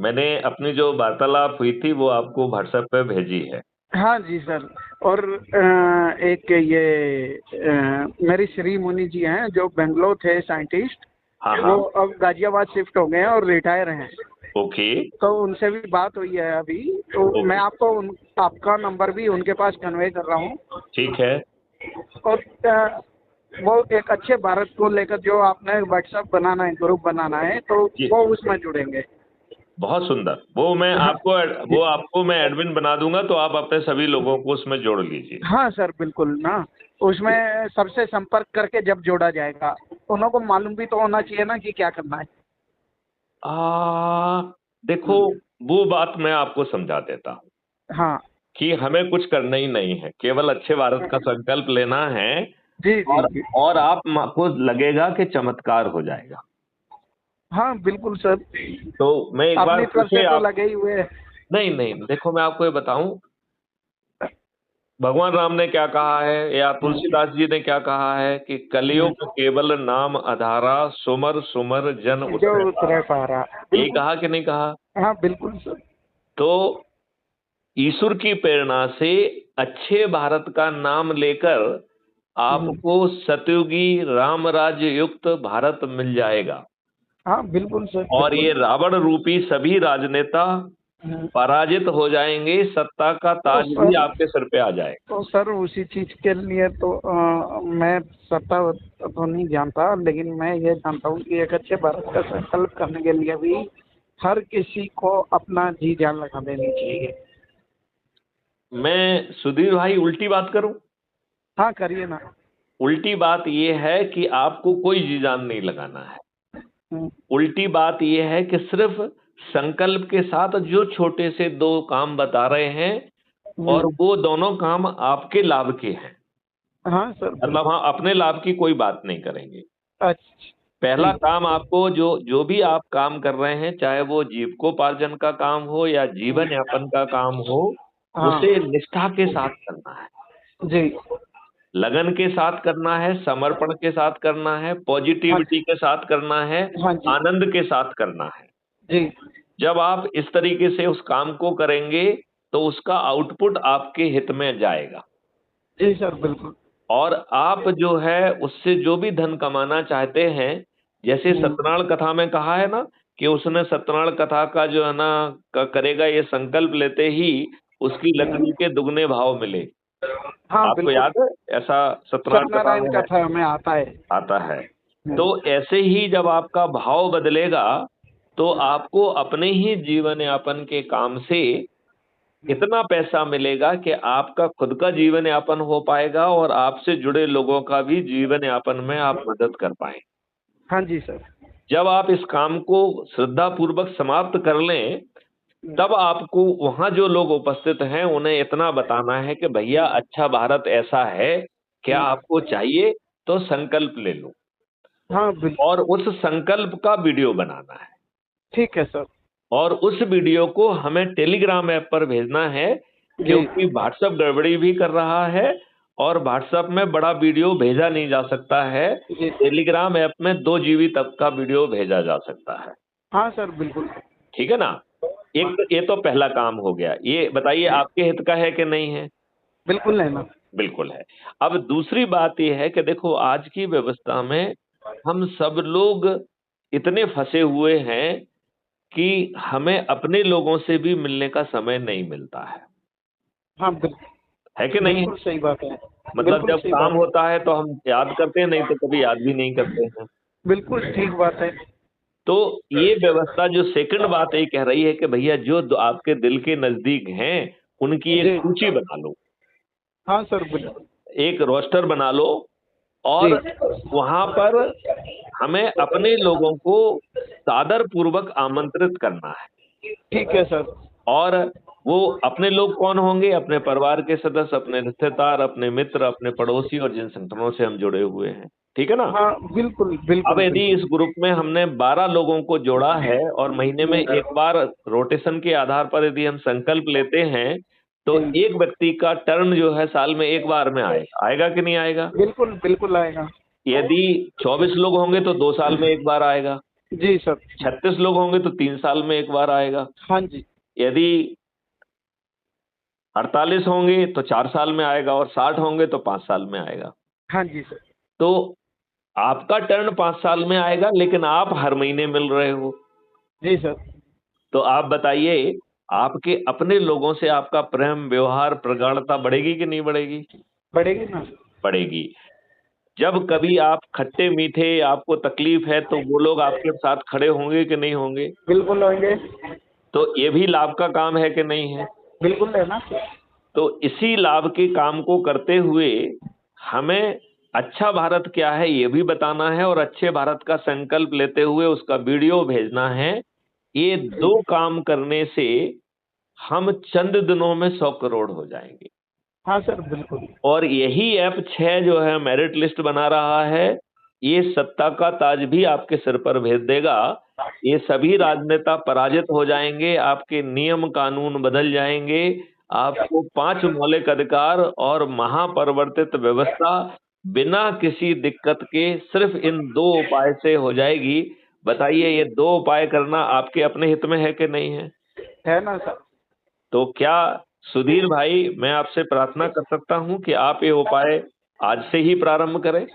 मैंने अपनी जो वार्तालाप हुई थी वो आपको व्हाट्सएप पे भेजी है। हाँ जी सर। और एक ये मेरी श्री मुनि जी हैं जो बेंगलोर थे साइंटिस्ट, हाँ वो हाँ। अब गाजियाबाद शिफ्ट हो गए हैं और रिटायर हैं। ओके। तो उनसे भी बात हुई है अभी। तो मैं ओके। आपको आपका नंबर भी उनके पास कन्वे कर रहा हूँ। ठीक है। और वो एक अच्छे भारत को लेकर जो आपने व्हाट्सएप बनाना है, ग्रुप बनाना है, तो जी, वो उसमें जुड़ेंगे। बहुत सुंदर। वो मैं हाँ आपको वो आपको मैं एडमिन बना दूंगा, तो आप अपने सभी लोगों को उसमें जोड़ लीजिए। हाँ सर, बिल्कुल ना। उसमें सबसे संपर्क करके जब जोड़ा जाएगा, उन्हों को मालूम भी तो होना चाहिए ना कि क्या करना है। देखो, वो बात मैं आपको समझा देता हूँ हाँ कि हमें कुछ करना ही नहीं है, केवल अच्छे भारत का संकल्प लेना है। जी जी और जी। और आपको लगेगा कि चमत्कार हो जाएगा। हाँ बिल्कुल सर। तो मैं एक बार अपनी फिर तरफ से से तो आप लगे ही हुए हैं। नहीं नहीं, देखो मैं आपको ये बताऊं, भगवान राम ने क्या कहा है या तुलसीदास जी ने क्या कहा है कि कलियुग केवल नाम आधारा, सुमर सुमर जन जो उतरे उतरे पारा। पारा। ये बिल्कुल। कहा कि नहीं कहा? हाँ बिल्कुल सर। तो ईश्वर की प्रेरणा से अच्छे भारत का नाम लेकर आपको सतयुगी राम राज्य युक्त भारत मिल जाएगा। हाँ बिल्कुल सर, और बिल्कुल। ये रावण रूपी सभी राजनेता पराजित हो जाएंगे, सत्ता का तो ताज भी सर आपके सिर पे आ जाएगा। तो सर उसी चीज के लिए तो मैं सत्ता तो नहीं जानता, लेकिन मैं ये जानता हूँ कि एक अच्छे भारत का संकल्प करने के लिए भी हर किसी को अपना जी जान लगा देनी चाहिए। मैं सुधीर भाई उल्टी बात करूं? हाँ करिए ना। उल्टी बात यह है कि आपको कोई जी जान नहीं लगाना है। हम्म, उल्टी बात यह है कि सिर्फ संकल्प के साथ जो छोटे से दो काम बता रहे हैं, और हम्म, वो दोनों काम आपके लाभ के हैं। हाँ सर मतलब बिल्कुल। हाँ, अपने लाभ की कोई बात नहीं करेंगे। अच्छा। पहला जी। काम आपको, जो जो भी आप काम कर रहे हैं, चाहे वो जीविकोपार्जन का काम हो या जीवन यापन का काम हो, हाँ उसे निष्ठा के साथ करना है, जी। लगन के साथ करना है, समर्पण के साथ करना है, हाँ पॉजिटिविटी के साथ करना है, हाँ जी। आनंद के साथ करना है। जी जब आप इस तरीके से उस काम को करेंगे, तो उसका आउटपुट आपके हित में जाएगा। जी सर बिल्कुल। और आप जो है उससे जो भी धन कमाना चाहते हैं, जैसे हम्म, सत्यनारायण कथा में कहा है ना कि उसने सत्यनारायण कथा का जो है ना करेगा, ये संकल्प लेते ही उसकी लकड़ी के दुगने भाव मिले। हाँ आपको बिल्कुल। याद है? ऐसा सत्यनारायण कथा सत्यनारायण में है, कथा में आता है। आता है। तो हम्म, ऐसे ही जब आपका भाव बदलेगा, तो आपको अपने ही जीवन यापन के काम से इतना पैसा मिलेगा कि आपका खुद का जीवन यापन हो पाएगा और आपसे जुड़े लोगों का भी जीवन यापन में आप मदद कर पाए। हाँ जी सर। जब आप इस काम को श्रद्धा पूर्वक समाप्त कर लें, तब आपको वहां जो लोग उपस्थित हैं उन्हें इतना बताना है कि भैया अच्छा भारत ऐसा है, क्या आपको चाहिए? तो संकल्प ले लो। हाँ बिल्कुल। और उस संकल्प का वीडियो बनाना है, ठीक है सर। और उस वीडियो को हमें टेलीग्राम ऐप पर भेजना है, जी क्योंकि व्हाट्सएप गड़बड़ी भी कर रहा है और व्हाट्सएप में बड़ा वीडियो भेजा नहीं जा सकता है। जी। टेलीग्राम ऐप में 2 GB तक का वीडियो भेजा जा सकता है। हाँ सर बिल्कुल। ठीक है ना? एक तो ये तो पहला काम हो गया। ये बताइए आपके हित का है कि नहीं है? बिल्कुल है ना। बिल्कुल है। अब दूसरी बात ये है कि देखो, आज की व्यवस्था में हम सब लोग इतने फंसे हुए हैं कि हमें अपने लोगों से भी मिलने का समय नहीं मिलता हाँ बिल्कुल। है कि नहीं? बिल्कुल सही बात है। मतलब बिल्कुल जब सही काम बात है। होता है तो हम याद करते हैं, नहीं तो कभी याद भी नहीं करते हैं। बिल्कुल ठीक बात है। तो ये व्यवस्था जो सेकंड बात ये कह रही है कि भैया जो आपके दिल के नजदीक हैं, उनकी एक जी। सूची बना लो, हाँ सर बिल्कुल। एक रोस्टर बना लो, जी। और वहां पर हमें अपने लोगों को सादर पूर्वक आमंत्रित करना है। ठीक है सर। और वो अपने लोग कौन होंगे? अपने परिवार के सदस्य, अपने रिश्तेदार, अपने मित्र, अपने पड़ोसी, और जिन संगठनों से हम जुड़े हुए हैं। ठीक है ना? हाँ बिल्कुल अब बिल्कुल यदि बिल्कुल। इस ग्रुप में हमने 12 लोगों को जोड़ा है, और महीने में एक बार रोटेशन के आधार पर यदि हम संकल्प लेते हैं, तो जी। एक व्यक्ति का टर्न जो है साल में एक बार में आएगा। आएगा कि नहीं आएगा? बिल्कुल बिल्कुल आएगा। यदि 24 लोग होंगे तो 2 साल में एक बार आएगा। जी सर। 36 लोग होंगे तो 3 साल में एक बार आएगा। हाँ जी। यदि 48 होंगे तो 4 साल में आएगा, और 60 होंगे तो 5 साल में आएगा। हाँ जी सर। तो आपका टर्न 5 साल में आएगा, लेकिन आप हर महीने मिल रहे हो। जी सर। तो आप बताइए, आपके अपने लोगों से आपका प्रेम, व्यवहार, प्रगाढ़ता बढ़ेगी कि नहीं बढ़ेगी? बढ़ेगी ना। बढ़ेगी। जब कभी आप खट्टे मीठे, आपको तकलीफ है, तो वो लोग आपके साथ खड़े होंगे कि नहीं होंगे? बिल्कुल होंगे। तो ये भी लाभ का काम है कि नहीं है? बिल्कुल है ना। तो इसी लाभ के काम को करते हुए हमें अच्छा भारत क्या है ये भी बताना है, और अच्छे भारत का संकल्प लेते हुए उसका वीडियो भेजना है। ये जी। 2 काम करने से हम चंद दिनों में 100 करोड़ हो जाएंगे। हाँ सर बिल्कुल। और यही ऐप 6 जो है मेरिट लिस्ट बना रहा है, ये सत्ता का ताज भी आपके सिर पर भेज देगा। ये सभी राजनेता पराजित हो जाएंगे, आपके नियम कानून बदल जाएंगे, आपको 5 मौलिक अधिकार और महापरिवर्तित व्यवस्था बिना किसी दिक्कत के सिर्फ इन 2 उपाय से हो जाएगी। बताइए, ये 2 उपाय करना आपके अपने हित में है कि नहीं है? है ना सर। तो क्या सुधीर भाई, मैं आपसे प्रार्थना कर सकता हूं कि आप ये उपाय आज से ही प्रारंभ करें?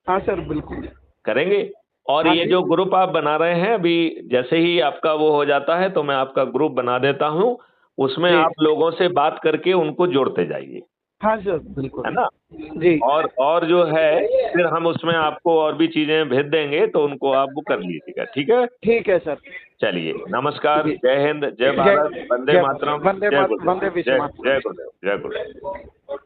हाँ सर बिल्कुल। करेंगे। और हाँ ये जी। जो ग्रुप आप बना रहे हैं, अभी जैसे ही आपका वो हो जाता है तो मैं आपका ग्रुप बना देता हूं, उसमें जी। आप लोगों से बात करके उनको जोड़ते जाइए, हाँ सर है बिल्कुल। ना? जी। और जो है, फिर हम उसमें आपको और भी चीजें भेज देंगे, तो उनको आप वो कर लीजिएगा, ठीक है? ठीक है सर। चलिए, नमस्कार, जी। जय हिंद, जय जय भारत, वंदे जय मातरम, वंदे जय वंदे गुरुदेव, विश्व जय मातरम। जय गुरुदेव, जय गुरुदेव।